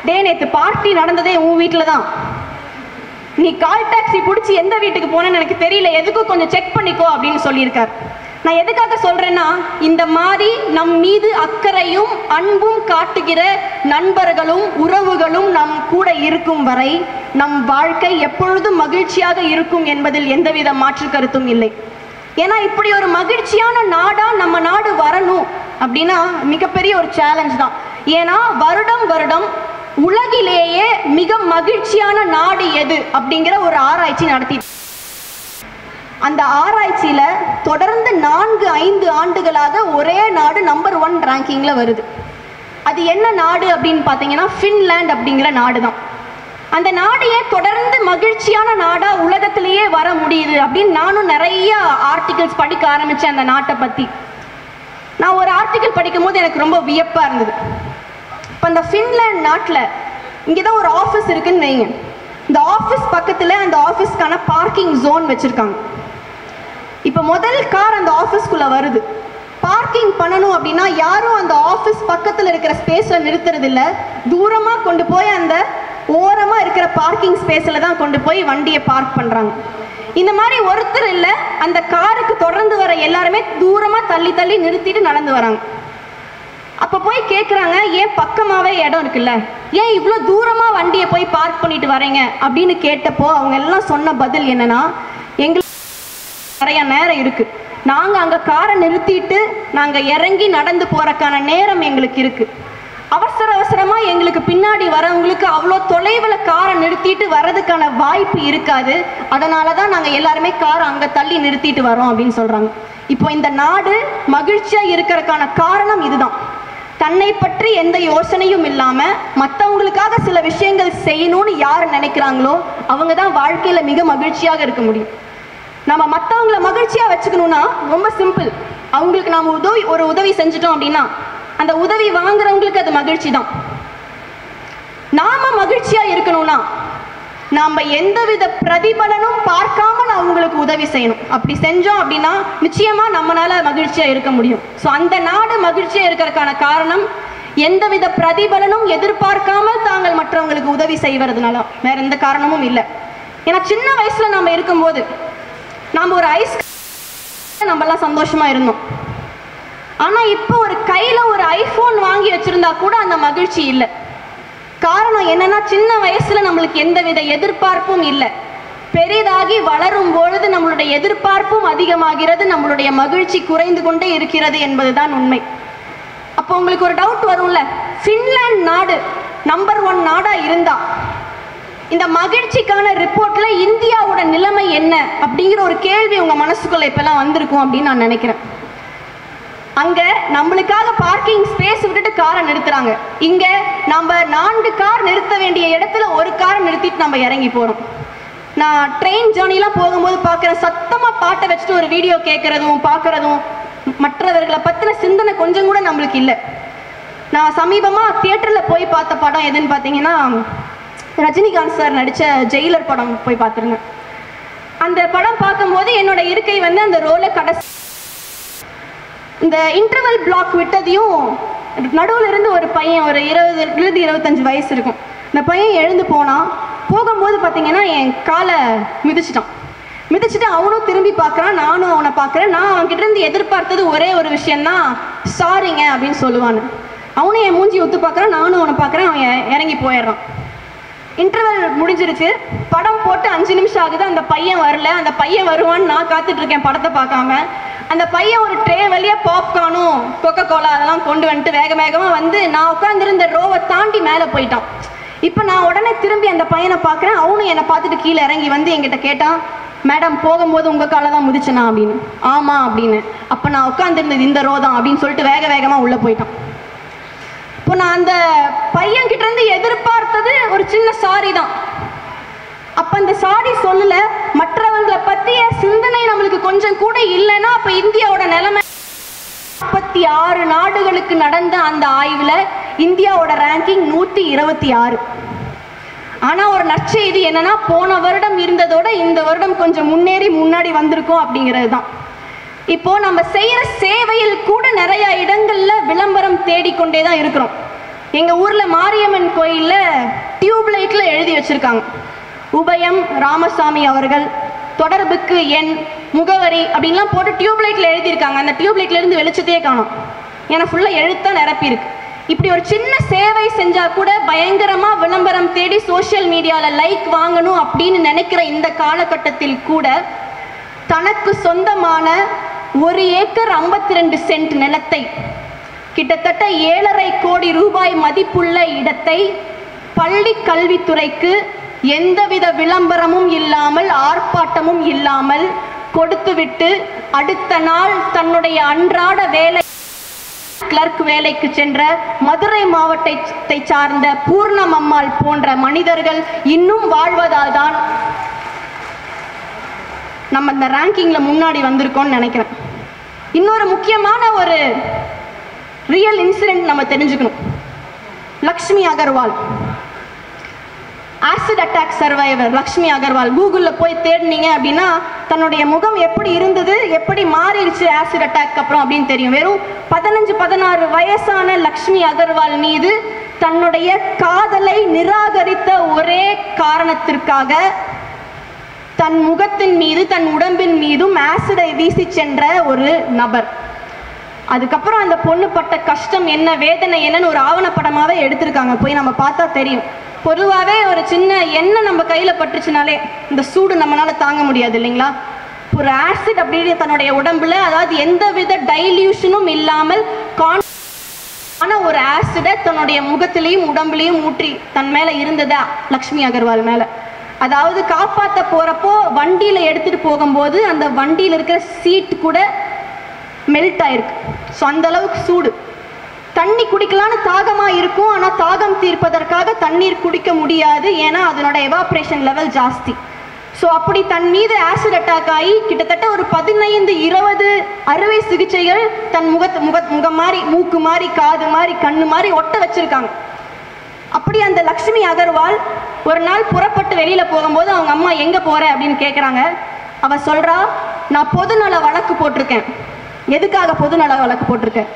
டே நேற்று பார்ட்டி நடந்ததே உன் வீட்டில் தான், நீ கால் டாக்ஸி பிடிச்சி எந்த வீட்டுக்கு போனேன்னு எனக்கு தெரியல, எதுக்கும் கொஞ்சம் செக் பண்ணிக்கோ அப்படின்னு சொல்லியிருக்கார். நான் எதுக்காக சொல்றேன்னா, இந்த மாதிரி நம் மீது அக்கறையும் அன்பும் காட்டுகிற நண்பர்களும் உறவுகளும் நம் கூட இருக்கும் வரை நம் வாழ்க்கை எப்பொழுதும் மகிழ்ச்சியாக இருக்கும் என்பதில் எந்தவித மாற்று கருத்தும் இல்லை. ஏன்னா இப்படி ஒரு மகிழ்ச்சியான நாடா நம்ம நாடு வரணும் அப்படின்னா மிகப்பெரிய ஒரு சேலஞ்ச் தான். ஏன்னா வருடம் வருடம் உலகிலேயே மிக மகிழ்ச்சியான நாடு எது அப்படிங்கிற ஒரு ஆராய்ச்சி நடத்தி, அந்த ஆராய்ச்சியில தொடர்ந்து 4-5 ஆண்டுகளாக ஒரே நாடு நம்பர் 1 ரேங்கிங்ல வருது. அது என்ன நாடு அப்படின்னு பார்த்தீங்கன்னா ஃபின்லாந்து அப்படிங்கிற நாடு தான். அந்த நாடு ஏன் தொடர்ந்து மகிழ்ச்சியான நாடா உலகத்திலேயே வர முடியுது அப்படின்னு நானும் நிறைய ஆர்டிகிள்ஸ் படிக்க ஆரம்பிச்சேன் அந்த நாட்டை பத்தி. நான் ஒரு ஆர்டிகிள் படிக்கும் போது எனக்கு ரொம்ப வியப்பா இருந்தது. இப்போ அந்த ஃபின்லாந்து நாட்டில் இங்கே தான் ஒரு ஆஃபீஸ் இருக்குன்னு வைங்க. இந்த ஆஃபீஸ் பக்கத்தில் அந்த ஆஃபீஸ்க்கான பார்க்கிங் ஜோன் வச்சுருக்காங்க. இப்போ முதல் கார் அந்த ஆஃபீஸ்க்குள்ளே வருது, பார்க்கிங் பண்ணணும் அப்படின்னா யாரும் அந்த ஆஃபீஸ் பக்கத்தில் இருக்கிற ஸ்பேஸில் நிறுத்துறது இல்லை, தூரமாக கொண்டு போய் அந்த ஓரமாக இருக்கிற பார்க்கிங் ஸ்பேஸில் தான் கொண்டு போய் வண்டியை பார்க் பண்ணுறாங்க. இந்த மாதிரி ஒருத்தர் இல்லை, அந்த காருக்கு தொடர்ந்து வர எல்லாருமே தூரமாக தள்ளி தள்ளி நிறுத்திட்டு நடந்து வராங்க. அப்போ போய் கேட்குறாங்க, ஏன் பக்கமாகவே இடம் இருக்குல்ல, ஏன் இவ்வளோ தூரமாக வண்டியை போய் பார்க் பண்ணிட்டு வரீங்க அப்படின்னு கேட்டப்போ அவங்க எல்லாம் சொன்ன பதில் என்னன்னா, எங்களுக்கு நிறைய நேரம் இருக்குது, நாங்கள் அங்கே காரை நிறுத்திட்டு நாங்கள் இறங்கி நடந்து போகிறக்கான நேரம் எங்களுக்கு இருக்குது. அவசர அவசரமாக எங்களுக்கு பின்னாடி வரவங்களுக்கு அவ்வளோ தொலைவில் காரை நிறுத்திட்டு வர்றதுக்கான வாய்ப்பு இருக்காது, அதனால தான் நாங்கள் எல்லாருமே காரை அங்கே தள்ளி நிறுத்திட்டு வரோம் அப்படின்னு சொல்கிறாங்க. இப்போ இந்த நாடு மகிழ்ச்சியாக இருக்கிறதுக்கான காரணம் இதுதான். தன்னை பற்றி எந்த யோசனையும் இல்லாமல் மற்றவங்களுக்காக சில விஷயங்கள் செய்யணும்னு யார் நினைக்கிறாங்களோ அவங்க தான் வாழ்க்கையில் மிக மகிழ்ச்சியாக இருக்க முடியும். நம்ம மற்றவங்களை மகிழ்ச்சியாக வச்சுக்கணும்னா ரொம்ப சிம்பிள். அவங்களுக்கு நாம் ஒரு உதவி செஞ்சிட்டோம் அப்படின்னா அந்த உதவி வாங்குறவங்களுக்கு அது மகிழ்ச்சி தான். நாம மகிழ்ச்சியாக இருக்கணும்னா நாம் எந்தவித பிரதிபலனும் பார்க்காமல் அவங்களுக்கு உதவி செய்யணும். அப்படி செஞ்சோம் அப்படின்னா நிச்சயமாக நம்மளால மகிழ்ச்சியாக இருக்க முடியும். ஸோ அந்த நாடு மகிழ்ச்சியாக இருக்கிறதுக்கான காரணம் எந்தவித பிரதிபலனும் எதிர்பார்க்காமல் தாங்கள் மற்றவங்களுக்கு உதவி செய்வதுனால, வேற எந்த காரணமும் இல்லை. ஏன்னா சின்ன வயசுல நம்ம இருக்கும்போது நாம் ஒரு ஐஸ் நம்மலாம் சந்தோஷமா இருந்தோம். ஆனால் இப்போ ஒரு கையில் ஒரு ஐஃபோன் வாங்கி வச்சிருந்தா கூட அந்த மகிழ்ச்சி இல்லை. காரணம் என்னன்னா, சின்ன வயசுல நம்மளுக்கு எந்தவித எதிர்பார்ப்பும் இல்லை. பெரிதாகி வளரும் பொழுது நம்மளுடைய எதிர்பார்ப்பும் அதிகமாகிறது, நம்மளுடைய மகிழ்ச்சி குறைந்து கொண்டே இருக்கிறது என்பதுதான் உண்மை. அப்போ உங்களுக்கு ஒரு டவுட் வரும்ல, ஃபின்லாந்து நாடு நம்பர் 1 நாடா இருந்தா இந்த மகிழ்ச்சிக்கான ரிப்போர்ட்ல இந்தியாவோட நிலைமை என்ன அப்படிங்கிற ஒரு கேள்வி உங்க மனசுக்குள்ள இப்பெல்லாம் வந்திருக்கும் அப்படின்னு நான் நினைக்கிறேன். அங்க நம்மளுக்காக பார்க்கிங் ஸ்பேஸ் விட்டுட்டு காரை நிறுத்துறாங்க. இங்க நம்ம 4 கார் நிறுத்த வேண்டிய இடத்துல ஒரு காரை நிறுத்திட்டு நம்ம இறங்கி போறோம். நான் ட்ரெயின் ஜேர்னிலாம் போகும்போது பார்க்குறேன், சத்தமா பாட்டை வச்சுட்டு ஒரு வீடியோ கேட்கறதும் பார்க்கறதும் மற்றவர்களை பத்தின சிந்தனை கொஞ்சம் கூட நம்மளுக்கு இல்லை. நான் சமீபமா தியேட்டர்ல போய் பார்த்த படம் எதுன்னு பார்த்தீங்கன்னா, ரஜினிகாந்த் சார் நடித்த ஜெயிலர் படம் போய் பார்த்துருங்க. அந்த படம் பார்க்கும்போது என்னோட இருக்கை வந்து அந்த ரோலை கடைசி இந்த இன்டர்வல் பிளாக் விட்டதையும் நடுவில் இருந்து ஒரு பையன் ஒரு 20-25 வயசு இருக்கும், இந்த பையன் எழுந்து போகும்போது பார்த்தீங்கன்னா என் காலை மிதிச்சுட்டு அவனும் திரும்பி பார்க்குறான், நானும் அவனை பார்க்குறேன். நான் அவன்கிட்ட இருந்து எதிர்பார்த்தது ஒரே ஒரு விஷயந்தான், சாரிங்க அப்படின்னு சொல்லுவான்னு. அவனும் என் மூஞ்சி ஒத்து பார்க்குறான், நானும் அவனை பார்க்குறேன், அவன் இறங்கி போயிடுறான். இன்டர்வல் முடிஞ்சிருச்சு, படம் போட்டு 5 நிமிஷம் ஆகுது, அந்த பையன் வரல. அந்த பையன் வருவான்னு நான் காத்துட்டு இருக்கேன் படத்தை பார்க்காம. அந்த பையன் ஒரு ட்ரே வழியாக பாப்கார்னும் கொக்கோ கோலா அதெல்லாம் கொண்டு வந்துட்டு வேகமாக வந்து நான் உட்காந்துருந்த ரோவை தாண்டி மேலே போயிட்டான். இப்போ நான் உடனே திரும்பி அந்த பையனை பார்க்குறேன், அவனும் என்னை பார்த்துட்டு கீழே இறங்கி வந்து என்கிட்ட கேட்டான், மேடம் போகும்போது உங்கள் காலை தான் முதிச்சனா அப்படின்னு. ஆமாம் அப்படின்னு. அப்போ நான் உட்காந்துருந்தது இந்த ரோ தான் அப்படின்னு சொல்லிட்டு வேகமாக உள்ளே போயிட்டான். இப்போ நான் அந்த பையன்கிட்ட இருந்து எதிர்பார்த்தது ஒரு சின்ன சாரி தான். அப்ப அந்த சாரி சொல்லல, மற்றவங்களை பத்திய சிந்தனை நம்மளுக்கு கொஞ்சம் கூட இல்லைன்னா அப்ப இந்தியாவோட நிலைமை. 46 நாடுகளுக்கு நடந்த அந்த ஆய்வுல இந்தியாவோட ரேங்கிங் 126. ஆனா ஒரு நற்செய்தி என்னன்னா, போன வருடம் இருந்ததோட இந்த வருடம் கொஞ்சம் முன்னாடி வந்திருக்கோம் அப்படிங்கிறது தான். இப்போ நம்ம செய்யற சேவையில் கூட நிறைய இடங்கள்ல விளம்பரம் தேடிக்கொண்டே தான் இருக்கிறோம். எங்க ஊர்ல மாரியம்மன் கோயில்ல டியூப் லைட்ல எழுதி வச்சிருக்காங்க, உபயம் ராமசாமி அவர்கள், தொடர்புக்கு எண், முகவரி அப்படின்லாம் போட்டு டியூப்லைட்டில் எழுதியிருக்காங்க. அந்த டியூப்லைட்ல இருந்து வெளிச்சத்தையே காணும், ஏன்னா ஃபுல்லாக எழுத்தா நிரப்பி இருக்கு. இப்படி ஒரு சின்ன சேவை செஞ்சா கூட பயங்கரமா விளம்பரம் தேடி சோசியல் மீடியால லைக் வாங்கணும் அப்படின்னு நினைக்கிற இந்த காலகட்டத்தில் கூட தனக்கு சொந்தமான 1 ஏக்கர் 52 சென்ட் நிலத்தை, கிட்டத்தட்ட 7.5 கோடி ரூபாய் மதிப்புள்ள இடத்தை பள்ளி கல்வித்துறைக்கு எந்தவித விளம்பரமும் இல்லாமல் ஆர்ப்பாட்டமும் இல்லாமல் கொடுத்துவிட்டு அடுத்த நாள் தன்னுடைய அன்றாட வேலை கிளர்க் வேலைக்கு சென்ற மதுரை மாவட்டத்தை சார்ந்த பூர்ணமம்மாள் போன்ற மனிதர்கள் இன்னும் வாழ்வதால் தான் நம்ம இந்த ரேங்கிங்ல முன்னாடி வந்திருக்கோம்னு நினைக்கிறேன். இன்னொரு முக்கியமான ஒரு ரியல் இன்சிடென்ட் நம்ம தெரிஞ்சுக்கணும். Lakshmi Agarwal, acid attack survivor Lakshmi Agarwal, கூகுளில் போய் தேடினீங்க அப்படின்னா தன்னுடைய முகம் எப்படி இருந்தது, எப்படி மாறிடுச்சு ஆசிட் அட்டாக் அப்புறம் அப்படின்னு தெரியும். வெறும் 15-16 வயசான லக்ஷ்மி அகர்வால் மீது தன்னுடைய காதலை நிராகரித்த ஒரே காரணத்திற்காக தன் முகத்தின் மீது தன் உடம்பின் மீதும் ஆசிடை வீசி சென்ற ஒரு நபர். அதுக்கப்புறம் அந்த பொண்ணு பட்ட கஷ்டம் என்ன, வேதனை என்னன்னு ஒரு ஆவணப்படமாவே எடுத்திருக்காங்க, போய் நம்ம பார்த்தா தெரியும். பொதுவாகவே ஒரு சின்ன எண்ணெய் நம்ம கையில் பட்டுச்சுனாலே இந்த சூடு நம்மளால தாங்க முடியாது இல்லைங்களா. ஒரு ஆசிட் அப்படின்னு தன்னுடைய உடம்புல, அதாவது எந்த வித டைல்யூஷனும் இல்லாமல் ஒரு ஆசிடை தன்னுடைய முகத்திலையும் உடம்புலையும் ஊற்றி தன் மேல இருந்ததா லக்ஷ்மி அகர்வால் மேல. அதாவது காப்பாற்ற போறப்போ வண்டியில எடுத்துட்டு போகும்போது அந்த வண்டியில் இருக்கிற சீட் கூட மெல்ட் ஆயிருக்கு. ஸோ அந்த அளவுக்கு சூடு. தண்ணி குடிக்கலான்னு தாகமா இருக்கும், ஆனா தாகம் தீர்ப்பதற்காக தண்ணீர் குடிக்க முடியாது, ஏன்னா அதனோட எவாப்ரேஷன் லெவல் ஜாஸ்தி. ஸோ அப்படி தன் மீது ஆசிட் அட்டாக் ஆகி கிட்டத்தட்ட ஒரு 15-20 அறுவை சிகிச்சைகள் தன் முகம் மாதிரி, மூக்கு மாதிரி, காது மாதிரி, கண்ணு மாதிரி ஒட்ட வச்சிருக்காங்க. அப்படி அந்த லக்ஷ்மி அகர்வால் ஒரு நாள் புறப்பட்டு வெளியில போகும்போது அவங்க அம்மா எங்க போற அப்படின்னு கேட்குறாங்க. அவ சொல்றா, நான் பொதுநல வழக்கு போட்டிருக்கேன். எதுக்காக பொதுநல வழக்கு போட்டிருக்கேன்?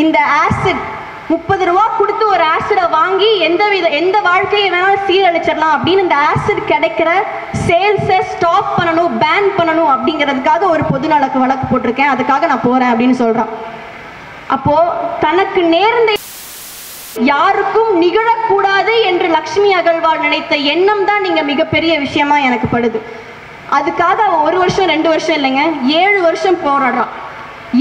இந்த ஆசிட் 30 ரூபா கொடுத்து ஒரு ஆசிடை வாங்கி எந்த வாழ்க்கையை வேணாலும் சீரழிச்சிடலாம் அப்படின்னு இந்த ஆசிட் கிடைக்கிற சேல்ஸை ஸ்டாப் பண்ணணும், பேன் பண்ணணும் அப்படிங்கிறதுக்காக ஒரு பொதுநல வழக்கு போட்டிருக்கேன், அதுக்காக நான் போறேன் அப்படின்னு சொல்றான். அப்போ தனக்கு நேர்ந்த யாருக்கும் நிகழக்கூடாது என்று லக்ஷ்மி அகர்வால் நினைத்த எண்ணம் தான் நீங்க மிகப்பெரிய விஷயமா எனக்கு படுது. அதுக்காக அவன் 1 வருஷம் 2 வருஷம் இல்லைங்க, 7 வருஷம் போராடுறான்.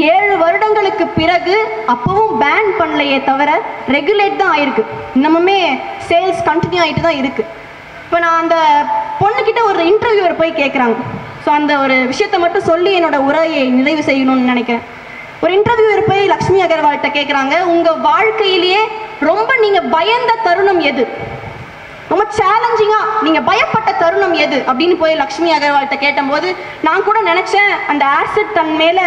7 வருடங்களுக்கு பிறகு அப்பவும் பேன் பண்ணலையே தவிர ரெகுலேட் தான் ஆயிருக்கு. இன்னமுமே சேல்ஸ் கண்டினியூ ஆகிட்டு தான் இருக்கு. இப்போ நான் அந்த பொண்ணுக்கிட்ட ஒரு இன்டர்வியூவர் போய் கேட்குறாங்க. ஸோ அந்த ஒரு விஷயத்தை மட்டும் சொல்லி என்னோட உரையை நிறைவு செய்யணும்னு நினைக்கிறேன். ஒரு இன்டர்வியூவர் போய் லக்ஷ்மி அகர்வால்கிட்ட கேட்குறாங்க, உங்கள் வாழ்க்கையிலேயே ரொம்ப நீங்கள் பயந்த தருணம் எது, ரொம்ப சேலஞ்சிங்காக நீங்கள் பயப்பட்ட தருணம் எது அப்படின்னு போய் லக்ஷ்மி அகர்வால்கிட்ட கேட்டபோது நான் கூட நினச்சேன் அந்த ஆசிட் தன் மேலே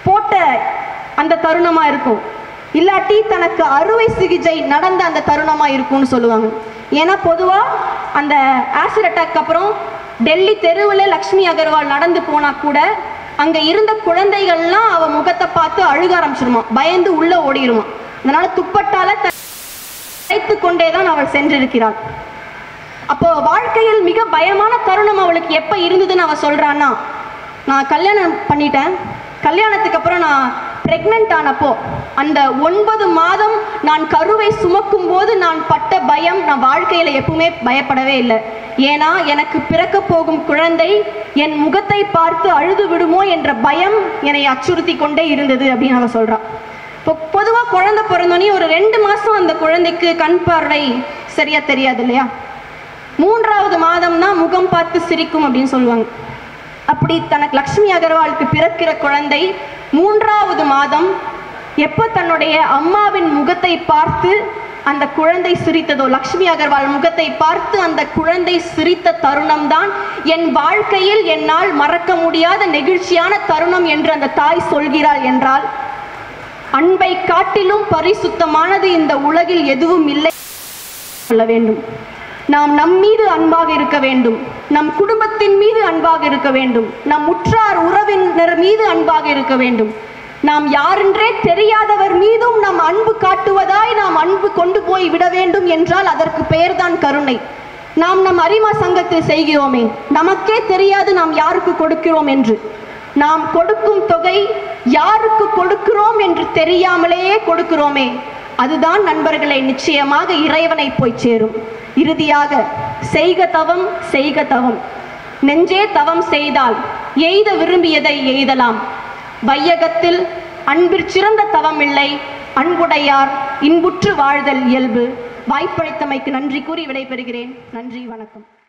போட்ட அந்த தருணமாக இருக்கும், இல்லாட்டி தனக்கு அறுவை சிகிச்சை நடந்த அந்த தருணமாக இருக்கும்னு சொல்லுவாங்க. ஏன்னா பொதுவாக அந்த ஆசிட் அட்டாக் அப்புறம் டெல்லி தெருவில் லக்ஷ்மி அகர்வால் நடந்து போனால் கூட அங்கே இருந்த குழந்தைகள்லாம் அவ முகத்தை பார்த்து அழுக ஆரம்பிச்சிருமா, பயந்து உள்ள ஓடிடுமா. அதனால துப்பட்டால தைத்து கொண்டே தான் அவள் சென்றிருக்கிறாள். அப்போ வாழ்க்கையில் மிக பயமான தருணம் அவளுக்கு எப்போ இருந்ததுன்னு அவள் சொல்றான்னா, நான் கல்யாணம் பண்ணிட்டேன், கல்யாணத்துக்கு அப்புறம் நான் பிரெக்னென்ட் ஆனப்போ அந்த 9 மாதம் நான் கருவை சுமக்கும் போது நான் பட்ட பயம் நான் வாழ்க்கையில எப்பவுமே பயப்படவே இல்லை. ஏன்னா எனக்கு பிறக்க போகும் குழந்தை என் முகத்தை பார்த்து அழுது விடுமோ என்ற பயம் என்னை அச்சுறுத்தி கொண்டே இருந்தது அப்படின்னு அவ சொல்றான். இப்போ பொதுவாக குழந்தை பிறந்தோன்னே ஒரு 2 மாசம் அந்த குழந்தைக்கு கண் பார்வை சரியா தெரியாது இல்லையா, 3வது மாதம் தான் முகம் பார்த்து சிரிக்கும் அப்படின்னு சொல்லுவாங்க. அப்படி தனக்கு லக்ஷ்மி அகர்வாலுக்கு பிறக்கிற குழந்தை 3வது மாதம் எப்போ தன்னுடைய அம்மாவின் முகத்தை பார்த்து அந்த குழந்தை சிரித்ததோ, லக்ஷ்மி அகர்வால் முகத்தை பார்த்து அந்த குழந்தை சிரித்த தருணம் தான் என் வாழ்க்கையில் என்னால் மறக்க முடியாத நெகிழ்ச்சியான தருணம் என்று அந்த தாய் சொல்கிறாள் என்றால், அன்பை காட்டிலும் பரிசுத்தமானது இந்த உலகில் எதுவும் இல்லை சொல்ல வேண்டும். நாம் நம் மீது அன்பாக இருக்க வேண்டும், நம் குடும்பத்தின் மீது அன்பாக இருக்க வேண்டும், நம் உற்றார் உறவினர் மீது அன்பாக இருக்க வேண்டும். நாம் யாரென்றே தெரியாதவர் மீதும் நாம் அன்பு காட்டுவதாய் நாம் அன்பு கொண்டு போய் விட வேண்டும் என்றால் அதற்கு பெயர்தான் கருணை. நாம் நம் அரிமா சங்கத்தில் செய்கிறோமே, நமக்கே தெரியாது நாம் யாருக்கு கொடுக்கிறோம் என்று. நாம் கொடுக்கும் தொகை யாருக்கு கொடுக்கிறோம் என்று தெரியாமலேயே கொடுக்கிறோமே, அதுதான் நண்பர்களை நிச்சயமாக இறைவனை போய் சேரும். இறுதியாக செய்க தவம் செய்க தவம், நெஞ்சே தவம் செய்தால் எய்த விரும்பியதை எய்தலாம். வையகத்தில் அன்பிற்சிறந்த தவம் இல்லை, அன்புடையார் இன்புற்று வாழ்தல் இயல்பு. வாய்ப்பளித்தமைக்கு நன்றி கூறி விடைபெறுகிறேன். நன்றி, வணக்கம்.